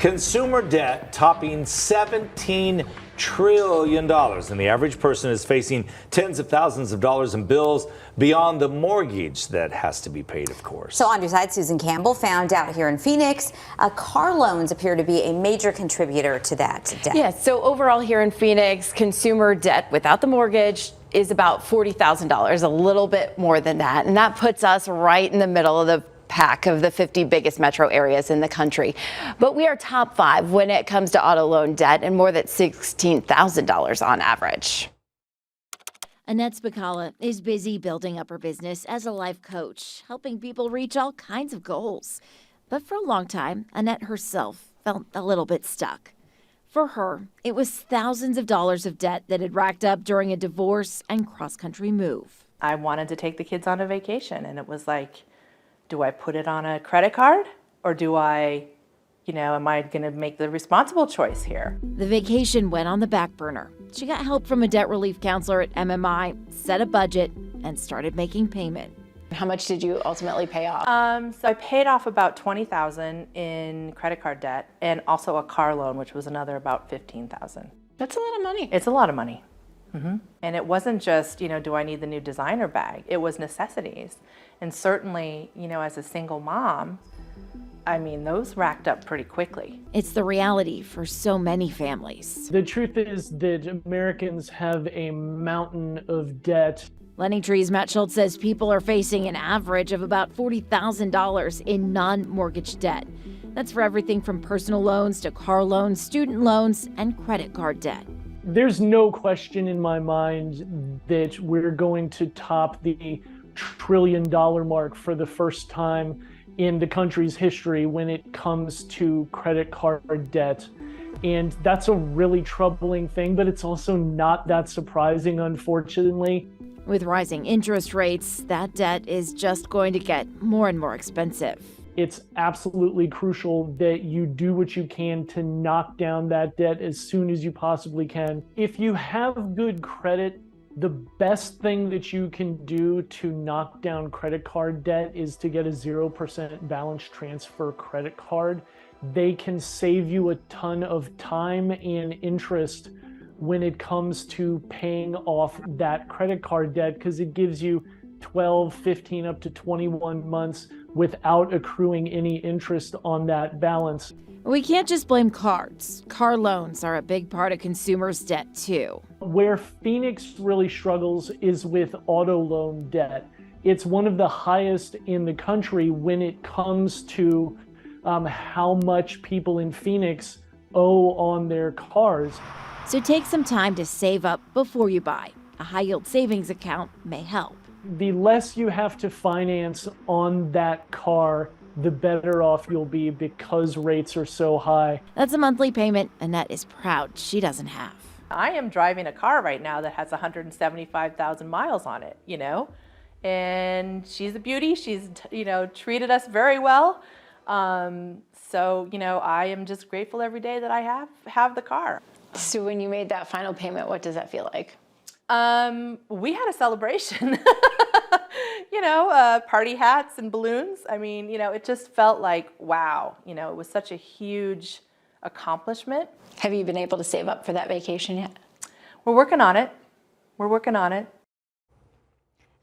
Consumer debt topping $17 trillion, and the average person is facing tens of thousands of dollars in bills beyond the mortgage that has to be paid, of course. So on your side, Susan Campbell found out here in Phoenix, car loans appear to be a major contributor to that debt. Yeah, so overall here in Phoenix, consumer debt without the mortgage is about $40,000, a little bit more than that. And that puts us right in the middle of the pack of the 50 biggest metro areas in the country. But we are top 5 when it comes to auto loan debt, and more than $16,000 on average. Annette Spicala is busy building up her business as a life coach, helping people reach all kinds of goals. But for a long time, Annette herself felt a little bit stuck. For her, it was thousands of dollars of debt that had racked up during a divorce and cross-country move. I wanted to take the kids on a vacation, and it was like, do I put it on a credit card, or do I, am I going to make the responsible choice here? The vacation went on the back burner. She got help from a debt relief counselor at MMI, set a budget, and started making payment. How much did you ultimately pay off? So I paid off about $20,000 in credit card debt, and also a car loan, which was another about $15,000. That's a lot of money. It's a lot of money. And it wasn't just, do I need the new designer bag? It was necessities. And certainly, as a single mom, those racked up pretty quickly. It's the reality for so many families. The truth is that Americans have a mountain of debt. Lenny Trees Matt Schultz says people are facing an average of about $40,000 in non-mortgage debt. That's for everything from personal loans to car loans, student loans, and credit card debt. There's no question in my mind that we're going to top the trillion-dollar mark for the first time in the country's history when it comes to credit card debt. And that's a really troubling thing, but it's also not that surprising, unfortunately. With rising interest rates, that debt is just going to get more and more expensive. It's absolutely crucial that you do what you can to knock down that debt as soon as you possibly can. If you have good credit, the best thing that you can do to knock down credit card debt is to get a 0% balance transfer credit card. They can save you a ton of time and interest when it comes to paying off that credit card debt, because it gives you 12, 15, up to 21 months without accruing any interest on that balance. We can't just blame cards. Car loans are a big part of consumers' debt, too. Where Phoenix really struggles is with auto loan debt. It's one of the highest in the country when it comes to how much people in Phoenix owe on their cars. So take some time to save up before you buy. A high-yield savings account may help. The less you have to finance on that car, the better off you'll be because rates are so high. That's a monthly payment Annette is proud she doesn't have. I am driving a car right now that has 175,000 miles on it, and she's a beauty. She's, treated us very well. So, I am just grateful every day that I have the car. So when you made that final payment, what does that feel like? We had a celebration, party hats and balloons. It just felt like, wow, it was such a huge accomplishment. Have you been able to save up for that vacation yet? We're working on it.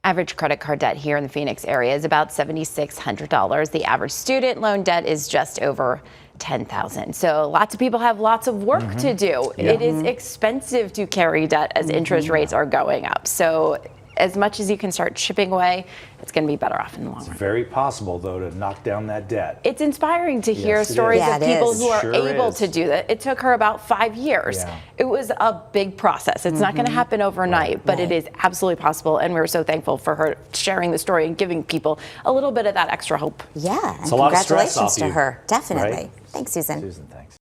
Average credit card debt here in the Phoenix area is about $7,600. The average student loan debt is just over $10,000. So lots of people have lots of work to do. Yeah. It is expensive to carry debt as interest rates are going up. So as much as you can start chipping away, it's going to be better off in the long run. It's very possible, though, to knock down that debt. It's inspiring to hear Yes, it stories is. of Yeah, it people is. who are Sure able is. to do that. It took her about 5 years. Yeah. It was a big process. It's not going to happen overnight, but it is absolutely possible. And we're so thankful for her sharing the story and giving people a little bit of that extra hope. Yeah, and It's a lot of stress congratulations off to you, her. Definitely. right? Thanks, Susan. Susan, thanks.